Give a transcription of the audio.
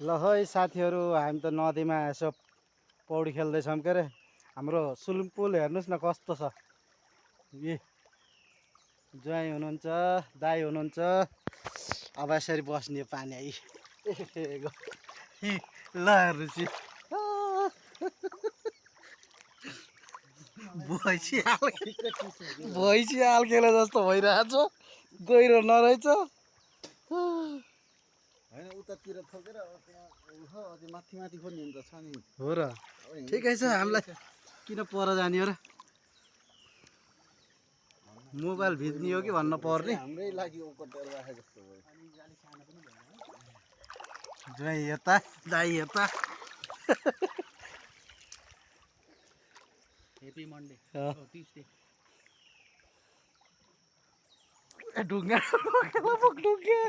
ल है साथीहरू हामी त नदीमा यसो पौडी खेल्दैछौँ के अरे हाम्रो स्विमिङ पुल हेर्नुहोस् न कस्तो छ ए ज्वाइँ हुनुहुन्छ दाइ हुनुहुन्छ अब यसरी बस्ने पानी आई ल हेर्नुहोस् भैँसी आल्केले जस्तो भइरहेछ गहिरो नरहेछ होइन उतातिर थोकेर अझै माथि माथि खोज्ने त छ नि हो र ठिकै छ हामीलाई किन पर जाने हो र मोबाइल भिज्ने हो कि भन्न पर्ने हाम्रै लागि ओकटेर राखे जस्तो भयो ज्वाइँ यता दाइ यता हेप्पी मन्डे ट्युसडे ढुङ्गा ढुङ्गा